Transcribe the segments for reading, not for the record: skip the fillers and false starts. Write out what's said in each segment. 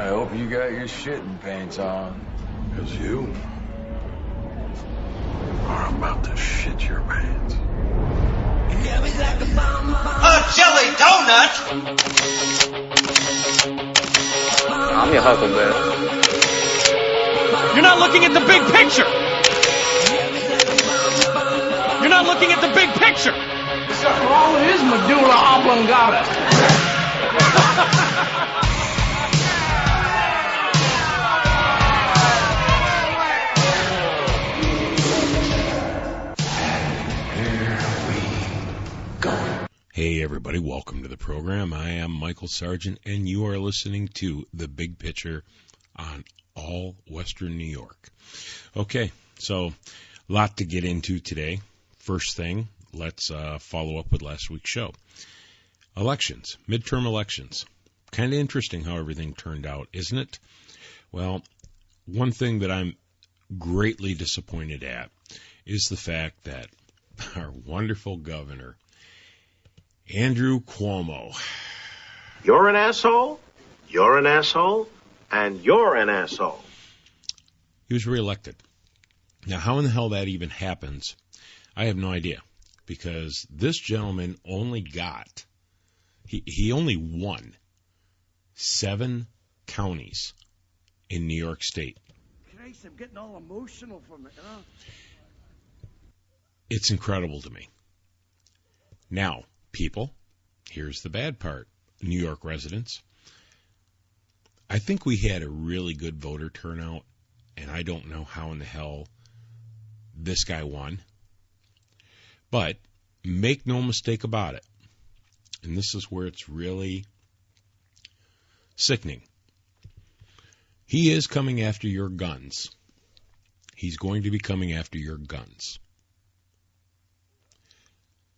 I hope you got your shitting pants on. Because you are about to shit your pants. A jelly donut? I'm your Huckleberry. You're not looking at the big picture. You're not looking at the big picture. Something wrong with his medulla oblongata. Hey everybody, welcome to the program. I am Michael Sargent, and you are listening to The Big Picture on All Western New York. Okay, so a lot to get into today. First thing, let's follow up with last week's show. Elections, midterm elections. Kind of interesting how everything turned out, isn't it? Well, one thing that I'm greatly disappointed at is the fact that our wonderful governor, Andrew Cuomo. You're an asshole, you're an asshole, and you're an asshole. He was reelected. Now, how in the hell that even happens, I have no idea. Because this gentleman only got, he only won 7 counties in New York State. Christ, I'm getting all emotional from it, huh? It's incredible to me. Now, people, here's the bad part. New York residents, I think we had a really good voter turnout, and I don't know how in the hell this guy won. But make no mistake about it, and this is where it's really sickening. He is coming after your guns. He's going to be coming after your guns.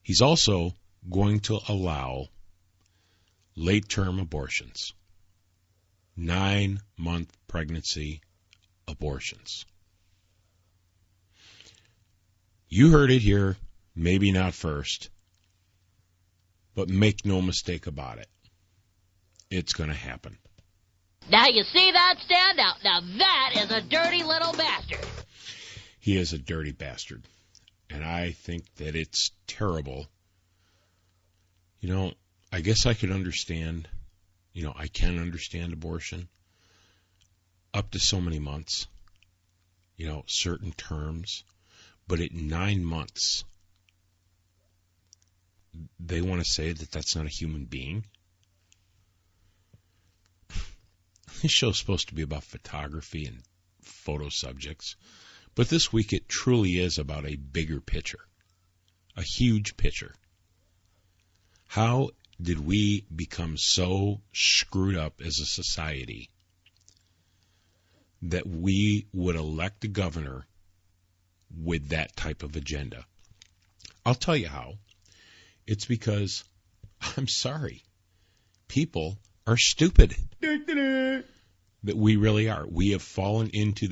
He's also going to allow late-term abortions, 9-month pregnancy abortions. You heard it here, maybe not first, but make no mistake about it. It's going to happen. Now you see that standout? Now that is a dirty little bastard. He is a dirty bastard, and I think that it's terrible. You know, I guess I could understand, I can understand abortion up to so many months, certain terms, but at 9 months, they want to say that that's not a human being. This show's supposed to be about photography and photo subjects, but this week it truly is about a bigger picture, a huge picture. How did we become so screwed up as a society that we would elect a governor with that type of agenda? I'll tell you how. It's because, I'm sorry, people are stupid. That we really are. We have fallen into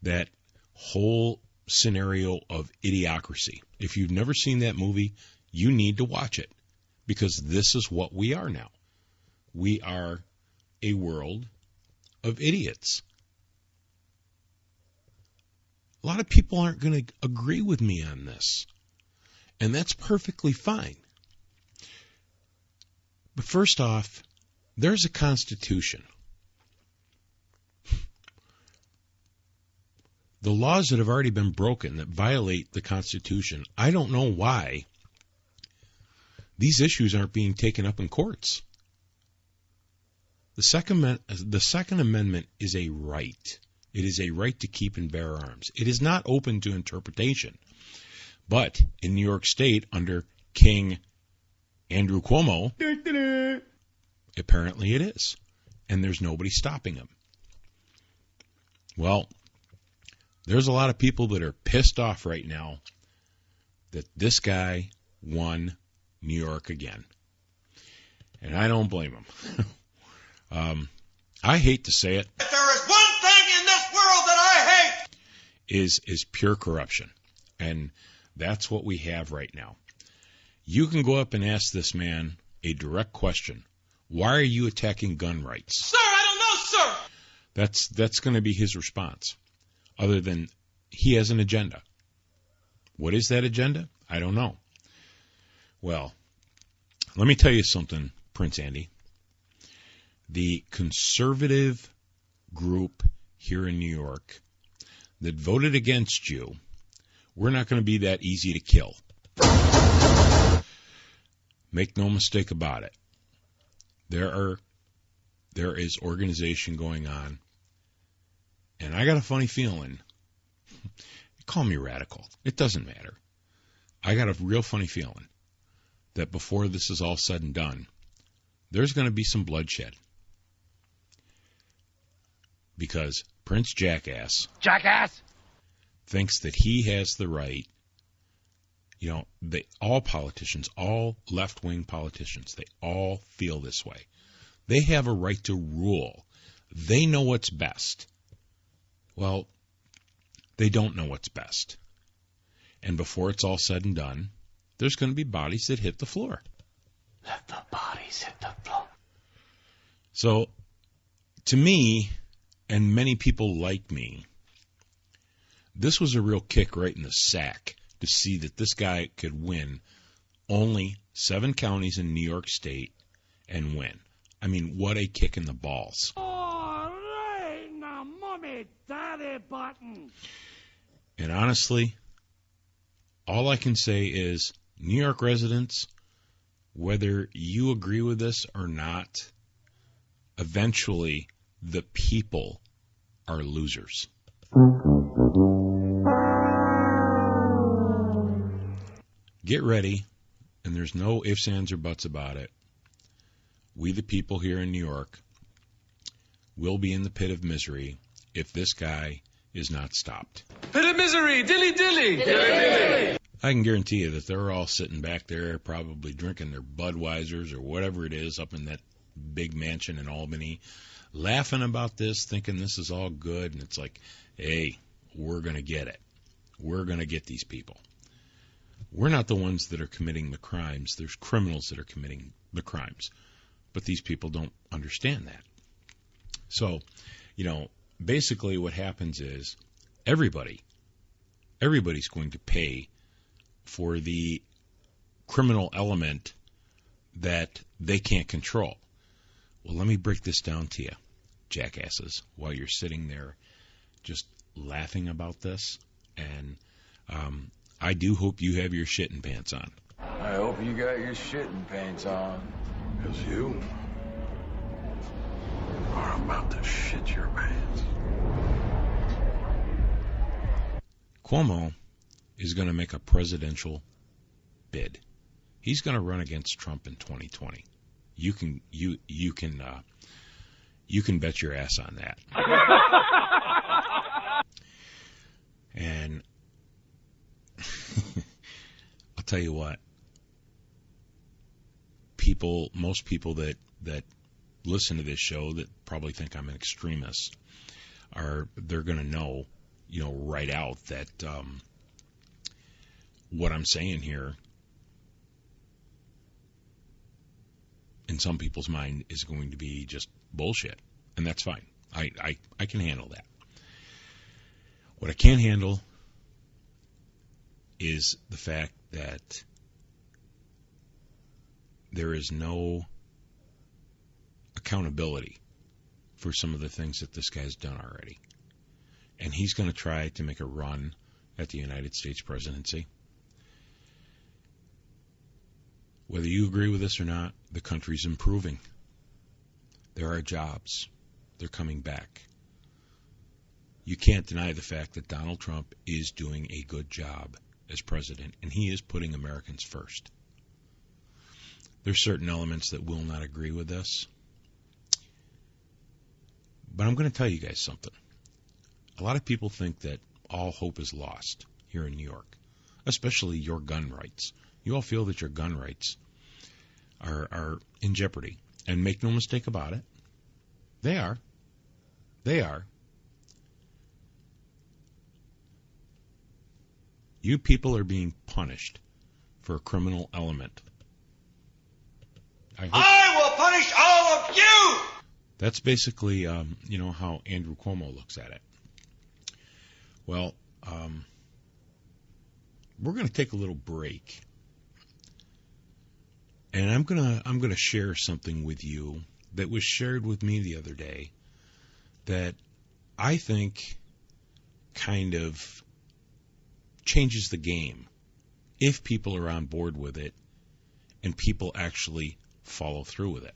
that whole scenario of idiocracy. If you've never seen that movie, you need to watch it. Because this is what we are now. We are a world of idiots. A lot of people aren't going to agree with me on this. And that's perfectly fine. But first off, there's a Constitution. The laws that have already been broken that violate the Constitution, I don't know why these issues aren't being taken up in courts. The Second Amendment is a right. It is a right to keep and bear arms. It is not open to interpretation. But in New York State, under King Andrew Cuomo, apparently it is. And there's nobody stopping him. Well, there's a lot of people that are pissed off right now that this guy won New York again. And I don't blame him. I hate to say it. If there is one thing in this world that I hate, is pure corruption. And that's what we have right now. You can go up and ask this man a direct question. Why are you attacking gun rights? sir, I don't know, sir! That's going to be his response, other than he has an agenda. What is that agenda? I don't know. Well, let me tell you something, Prince Andy. The conservative group here in New York that voted against you, we're not going to be that easy to kill. Make no mistake about it. There is organization going on, and I got a funny feeling. Call me radical. It doesn't matter. I got a real funny feeling that before this is all said and done, there's going to be some bloodshed. Because Prince Jackass thinks that he has the right, all politicians, all left-wing politicians, they all feel this way. They have a right to rule. They know what's best. Well, they don't know what's best. And before it's all said and done, there's going to be bodies that hit the floor. Let the bodies hit the floor. So, to me, and many people like me, this was a real kick right in the sack to see that this guy could win only 7 counties in New York State and win. I mean, what a kick in the balls. Oh, Reina, mommy, daddy button. And honestly, all I can say is, New York residents, whether you agree with this or not, eventually the people are losers. Get ready, and there's no ifs, ands, or buts about it. We, the people here in New York, will be in the pit of misery if this guy is not stopped. Pit of misery, dilly dilly. Dilly dilly. I can guarantee you that they're all sitting back there probably drinking their Budweisers or whatever it is up in that big mansion in Albany, laughing about this, thinking this is all good, and it's like, hey, we're going to get it. We're going to get these people. We're not the ones that are committing the crimes. There's criminals that are committing the crimes. But these people don't understand that. So, basically what happens is everybody's going to pay for the criminal element that they can't control. Well, let me break this down to you, jackasses, while you're sitting there just laughing about this. And I do hope you have your shitting pants on. I hope you got your shitting pants on. Because you are about to shit your pants. Cuomo is going to make a presidential bid. He's going to run against Trump in 2020. You can bet your ass on that. And I'll tell you what, most people that listen to this show that probably think I'm an extremist they're going to know, right out that what I'm saying here in some people's mind is going to be just bullshit, and that's fine. I can handle that. What I can't handle is the fact that there is no accountability for some of the things that this guy's done already. And he's going to try to make a run at the United States presidency. Whether you agree with this or not, the country's improving. There are jobs. They're coming back. You can't deny the fact that Donald Trump is doing a good job as president, and he is putting Americans first. There's certain elements that will not agree with this. But I'm going to tell you guys something. A lot of people think that all hope is lost here in New York, especially your gun rights. You all feel that your gun rights are in jeopardy. And make no mistake about it, they are. They are. You people are being punished for a criminal element. I will punish all of you! That's basically, how Andrew Cuomo looks at it. Well, we're going to take a little break, and I'm gonna share something with you that was shared with me the other day that I think kind of changes the game if people are on board with it and people actually follow through with it.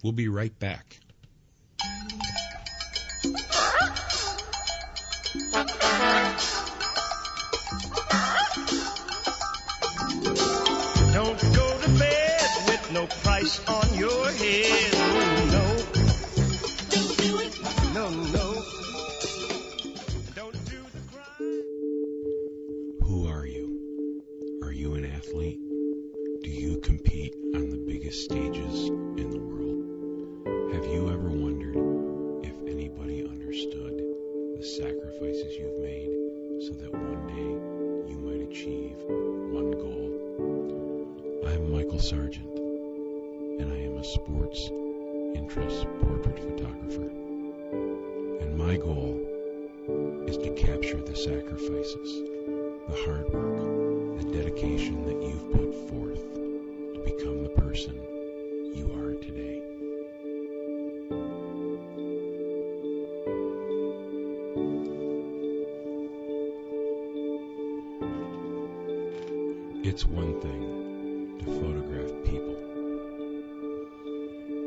We'll be right back. Don't go to bed with no price on your head. Oh, no. Don't do it. No, no. Don't do the crime. Who are you? Are you an athlete? Do you compete on the biggest stages in the world? Have you ever wondered if anybody understood the sacrifices you've made so that one day you might achieve one goal? I'm Michael Sargent, and I am a sports interest portrait photographer. And my goal is to capture the sacrifices, the hard work, the dedication that you've put forth to become the person you are today. It's one thing to photograph people.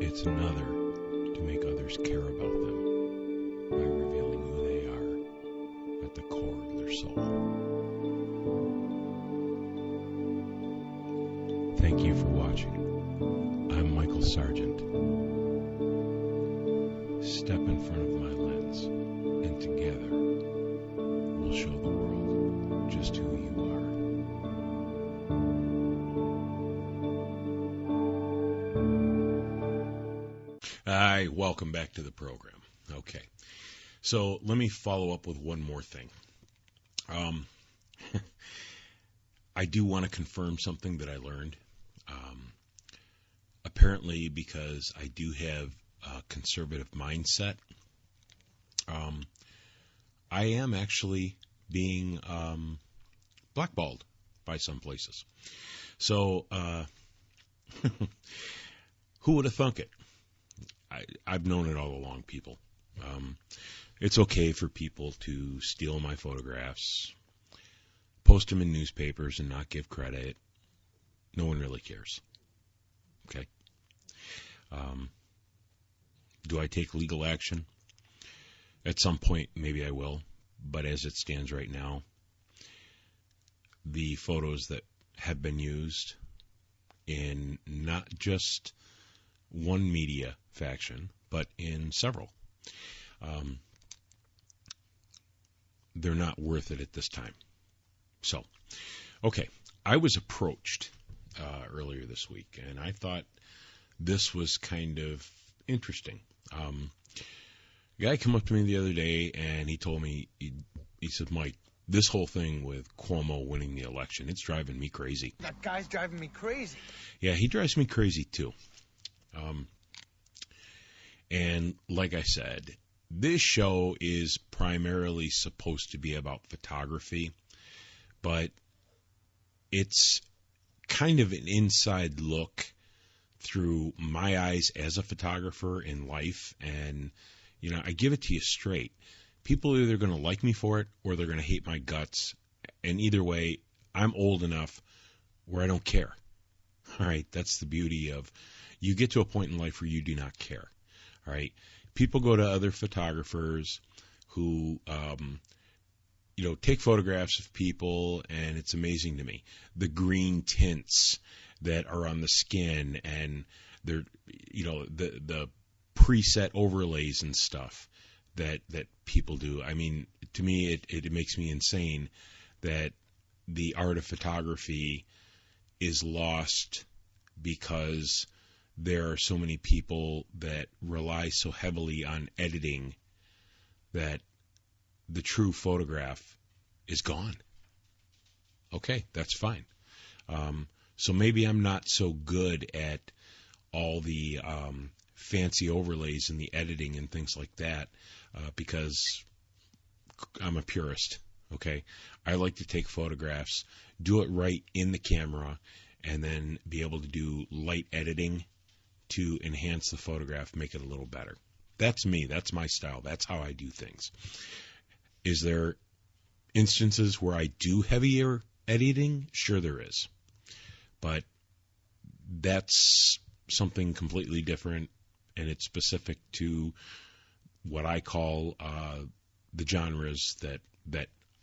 It's another to make others care about them by revealing who they are at the core of their soul. Thank you for watching. I'm Michael Sargent. Step in front of my lens, and together we'll show the world just who you are. Hi, welcome back to the program. Okay, so let me follow up with one more thing. I do want to confirm something that I learned. Apparently, because I do have a conservative mindset, I am actually being blackballed by some places. So, who would have thunk it? I've known it all along, people. It's okay for people to steal my photographs, post them in newspapers, and not give credit. No one really cares. Okay? Do I take legal action? At some point, maybe I will. But as it stands right now, the photos that have been used in not just one media faction, but in several, they're not worth it at this time. So, okay, I was approached earlier this week, and I thought this was kind of interesting. A guy came up to me the other day, and he told me, he said, Mike, this whole thing with Cuomo winning the election, it's driving me crazy. That guy's driving me crazy. Yeah, he drives me crazy too. And like I said, this show is primarily supposed to be about photography, but it's kind of an inside look through my eyes as a photographer in life. And, I give it to you straight. People are either going to like me for it or they're going to hate my guts. And either way, I'm old enough where I don't care. All right, that's the beauty of, you get to a point in life where you do not care. All right, people go to other photographers who, take photographs of people, and it's amazing to me. The green tints that are on the skin, and they're, the preset overlays and stuff that people do. I mean, to me, it makes me insane that the art of photography is lost because there are so many people that rely so heavily on editing that the true photograph is gone. Okay, that's fine. So maybe I'm not so good at all the fancy overlays in the editing and things like that because I'm a purist, okay? I like to take photographs, do it right in the camera, and then be able to do light editing to enhance the photograph, make it a little better. That's me. That's my style. That's how I do things. Is there instances where I do heavier editing? Sure there is. But that's something completely different, and it's specific to what I call the genres that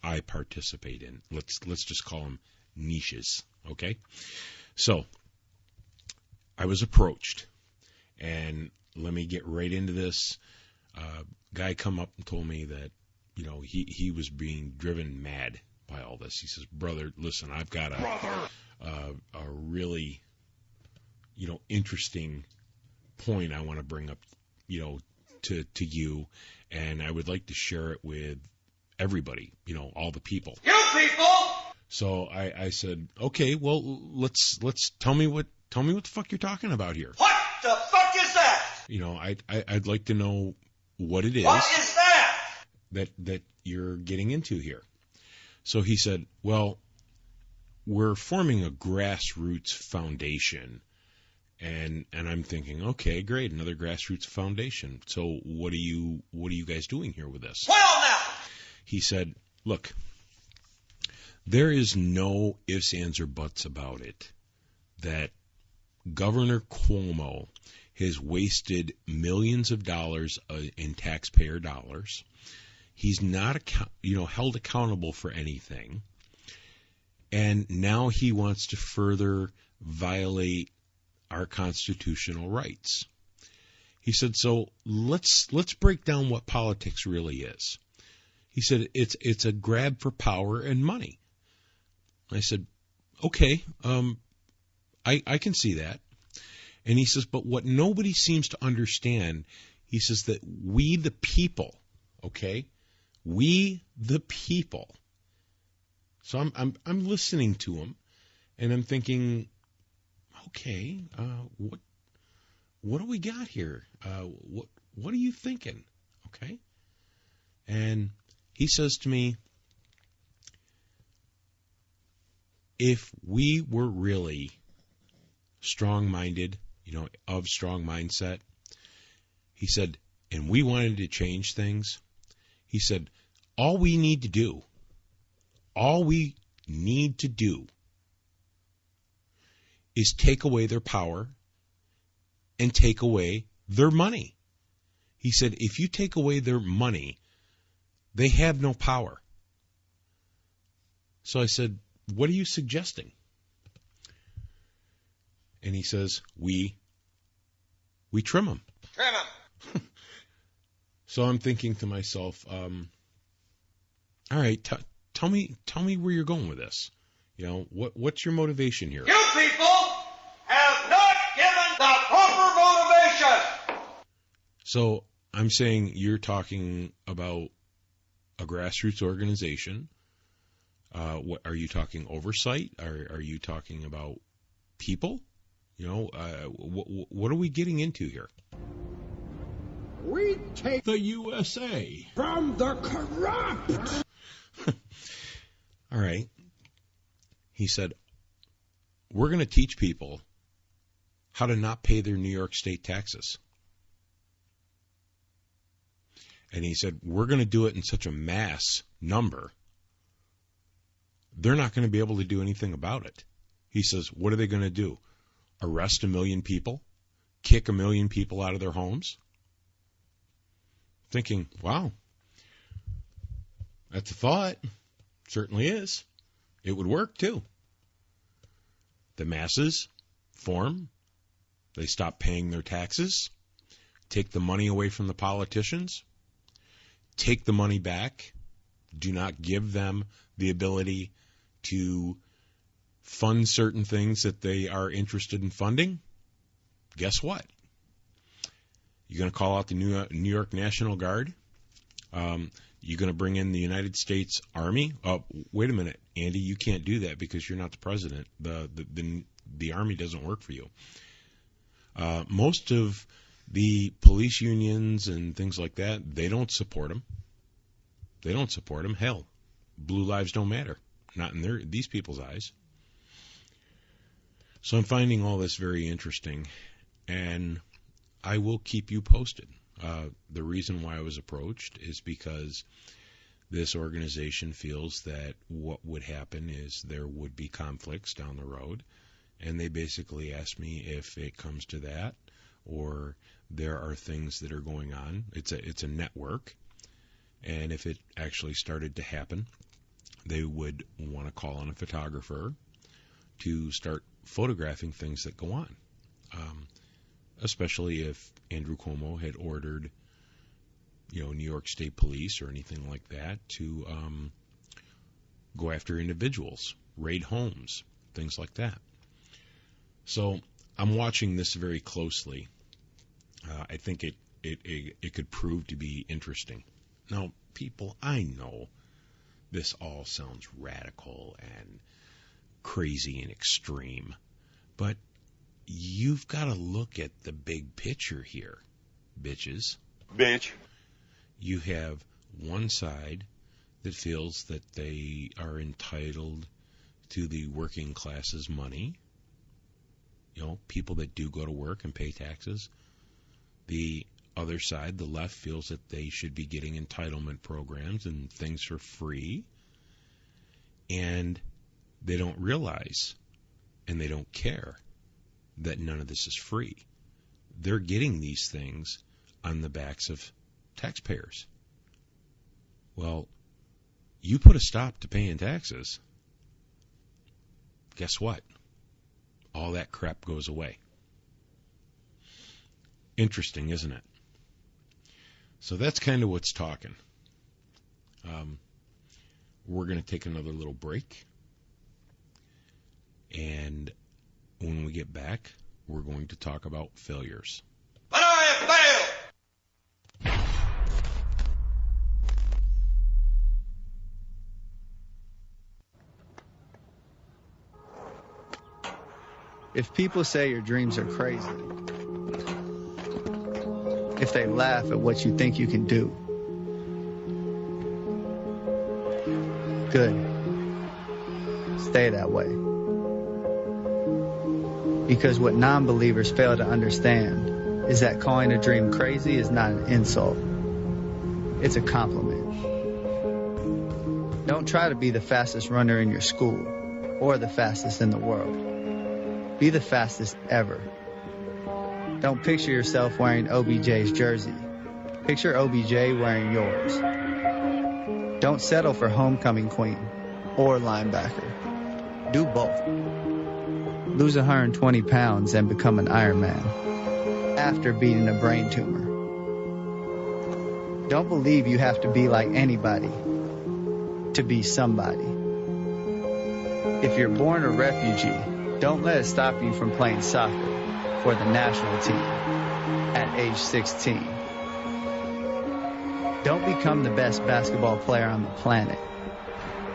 I participate in. Let's just call them niches, okay? So I was approached, and let me get right into this. Guy come up and told me that, you know, he was being driven mad by all this. He says, brother, listen, I've got a really, you know, interesting point I want to bring up, you know, to you, and I would like to share it with everybody, you know, all the people. You people! So I said, okay, well, let's tell me what the fuck you're talking about here. What the fuck is that? You know, I'd like to know what it is. What is that? That you're getting into here. So he said, well, we're forming a grassroots foundation. And I'm thinking, okay, great, another grassroots foundation. So what are you guys doing here with this? Well now! He said, look, there is no ifs, ands, or buts about it that Governor Cuomo has wasted millions of dollars in taxpayer dollars. He's not held accountable for anything. And now he wants to further violate our constitutional rights. He said, so let's break down what politics really is. He said, it's a grab for power and money. I said, okay, I can see that. And he says, but what nobody seems to understand, he says that we the people, okay, we the people. So I'm listening to him, and I'm thinking, okay, what do we got here? What are you thinking? Okay, and he says to me, if we were really strong-minded, you know, of strong mindset, he said, and we wanted to change things, he said, all we need to do is take away their power and take away their money. He said, if you take away their money, they have no power. So I said, what are you suggesting? And he says, we trim them. Trim them. So I'm thinking to myself, all right, tell me where you're going with this. You know, what's your motivation here? You people have not given the proper motivation. So I'm saying you're talking about a grassroots organization. What are you talking oversight? Are you talking about people? You know, what are we getting into here? We take the USA from the corrupt. All right. He said, we're going to teach people how to not pay their New York State taxes. And he said, we're going to do it in such a mass number, they're not going to be able to do anything about it. He says, what are they going to do? Arrest 1 million people? Kick 1 million people out of their homes? Thinking, wow, that's a thought. Certainly is. It would work too. The masses form. They stop paying their taxes. Take the money away from the politicians. Take the money back. Do not give them the ability to fund certain things that they are interested in funding. Guess what? You're going to call out the New York National Guard? You're going to bring in the United States Army? Oh, wait a minute, Andy, you can't do that because you're not the president. The Army doesn't work for you. Most of The police unions and things like that, they don't support them. They don't support them. Hell, blue lives don't matter. Not in these people's eyes. So I'm finding all this very interesting, and I will keep you posted. The reason why I was approached is because this organization feels that what would happen is there would be conflicts down the road, and they basically asked me if it comes to that, or there are things that are going on. It's a network, and if it actually started to happen, they would want to call on a photographer to start photographing things that go on, especially if Andrew Cuomo had ordered, New York State Police or anything like that to go after individuals, raid homes, things like that. So I'm watching this very closely. I think it could prove to be interesting. Now, people, I know this all sounds radical and crazy and extreme, but you've got to look at the big picture here, bitches. Bitch. You have one side that feels that they are entitled to the working class's money, people that do go to work and pay taxes. The other side, the left, feels that they should be getting entitlement programs and things for free, and they don't realize and they don't care that none of this is free. They're getting these things on the backs of taxpayers. Well, you put a stop to paying taxes, guess what? All that crap goes away. Interesting, isn't it? So that's kind of what's talking. We're going to take another little break. And when we get back, we're going to talk about failures. But I have failed! If people say your dreams are crazy, if they laugh at what you think you can do, good. Stay that way. Because what non-believers fail to understand is that calling a dream crazy is not an insult. It's a compliment. Don't try to be the fastest runner in your school or the fastest in the world. Be the fastest ever. Don't picture yourself wearing OBJ's jersey. Picture OBJ wearing yours. Don't settle for homecoming queen or linebacker. Do both. Lose 120 pounds and become an Iron Man after beating a brain tumor. Don't believe you have to be like anybody to be somebody. If you're born a refugee, don't let it stop you from playing soccer for the national team at age 16. Don't become the best basketball player on the planet.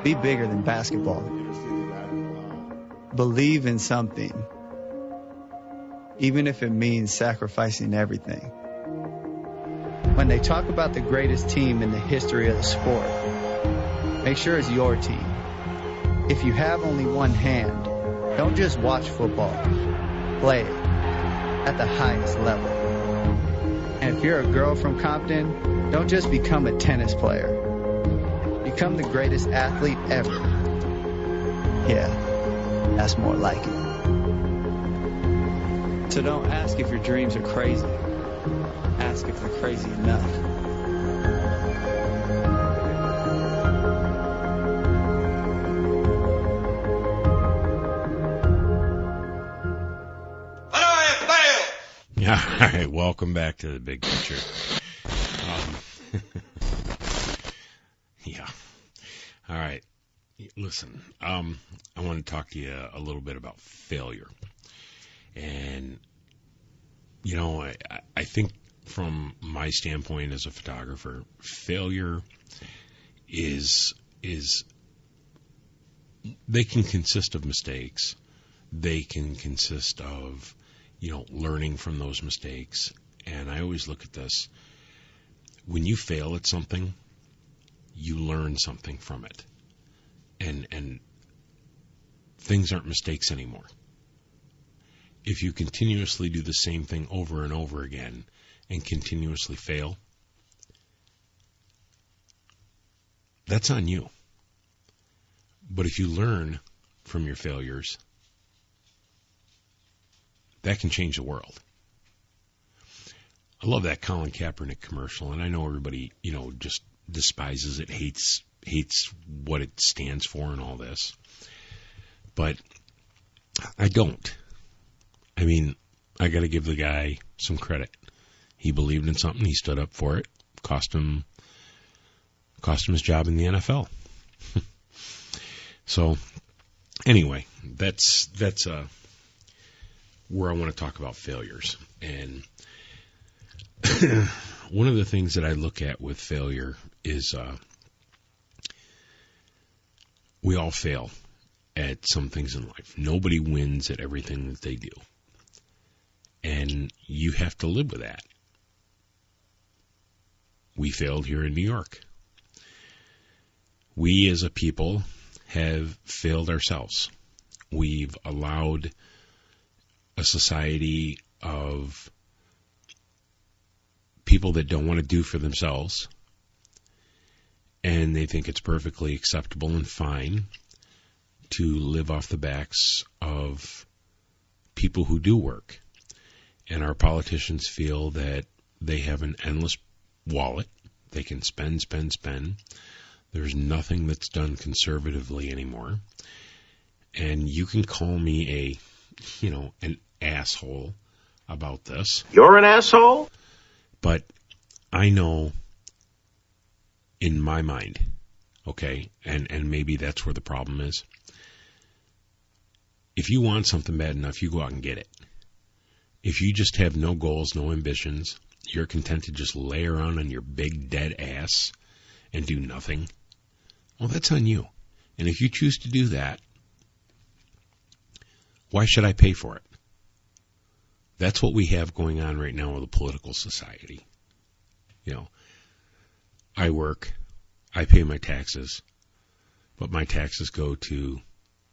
Be bigger than basketball. Believe in something, even if it means sacrificing everything. When they talk about the greatest team in the history of the sport, make sure it's your team. If you have only one hand, don't just watch football. Play it at the highest level. And if you're a girl from Compton, don't just become a tennis player. Become the greatest athlete ever. Yeah, that's more like it. So don't ask if your dreams are crazy. Ask if they're crazy enough. All right, welcome back to the big picture. Yeah. All right. Listen, I want to talk to you a little bit about failure. And, I think from my standpoint as a photographer, failure is they can consist of mistakes. They can consist of learning from those mistakes and I always look at this. When you fail at something, you learn something from it. And things aren't mistakes anymore. If you continuously do the same thing over and over again and continuously fail, that's on you. But if you learn from your failures, that can change the world. I love that Colin Kaepernick commercial, and I know everybody, just despises it, hates what it stands for and all this. But I don't. I mean, I got to give the guy some credit. He believed in something, he stood up for it, cost him his job in the NFL. So, anyway, that's where I want to talk about failures. And one of the things that I look at with failure is we all fail at some things in life. Nobody wins at everything that they do. And you have to live with that. We failed here in New York. We as a people have failed ourselves. We've allowed a society of people that don't want to do for themselves, and they think it's perfectly acceptable and fine to live off the backs of people who do work. And our politicians feel that they have an endless wallet. They can spend. There's nothing that's done conservatively anymore. And you can call me an asshole about this. You're an asshole? But I know in my mind, okay, and maybe that's where the problem is. If you want something bad enough, you go out and get it. If you just have no goals, no ambitions, you're content to just lay around on your big dead ass and do nothing, well, that's on you. And if you choose to do that, why should I pay for it? That's what we have going on right now with the political society. I work, I pay my taxes, but my taxes go to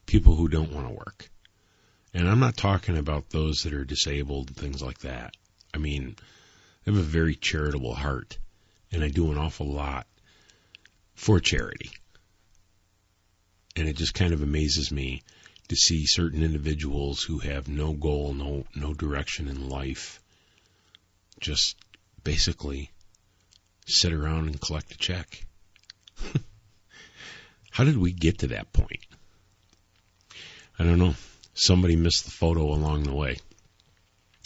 people who don't want to work. And I'm not talking about those that are disabled and things like that. I mean, I have a very charitable heart, and I do an awful lot for charity. And it just kind of amazes me to see certain individuals who have no goal, no direction in life, just basically sit around and collect a check. How did we get to that point? I don't know. Somebody missed the photo along the way.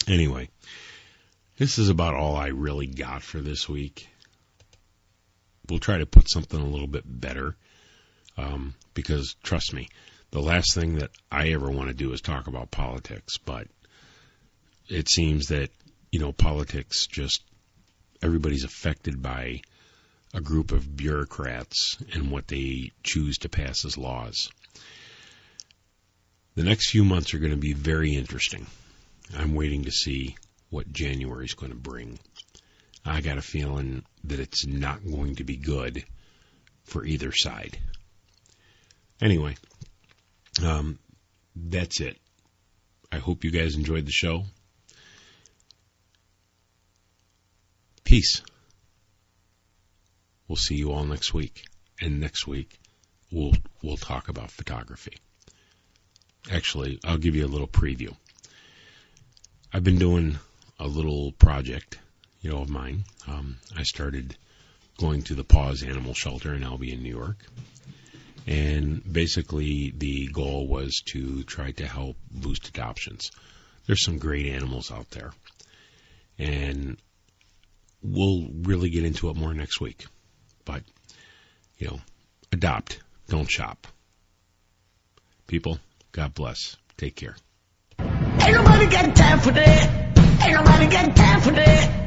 Anyway, this is about all I really got for this week. We'll try to put something a little bit better, because, trust me, the last thing that I ever want to do is talk about politics, but it seems that, politics just, everybody's affected by a group of bureaucrats and what they choose to pass as laws. The next few months are going to be very interesting. I'm waiting to see what January is going to bring. I got a feeling that it's not going to be good for either side. Anyway, that's it. I hope you guys enjoyed the show. Peace. We'll see you all next week. And next week, we'll talk about photography. Actually, I'll give you a little preview. I've been doing a little project, of mine. I started going to the Paws Animal Shelter in Albion, New York. And basically, the goal was to try to help boost adoptions. There's some great animals out there. And we'll really get into it more next week. But, adopt. Don't shop. People, God bless. Take care. Ain't nobody got time for that. Ain't nobody got time for that.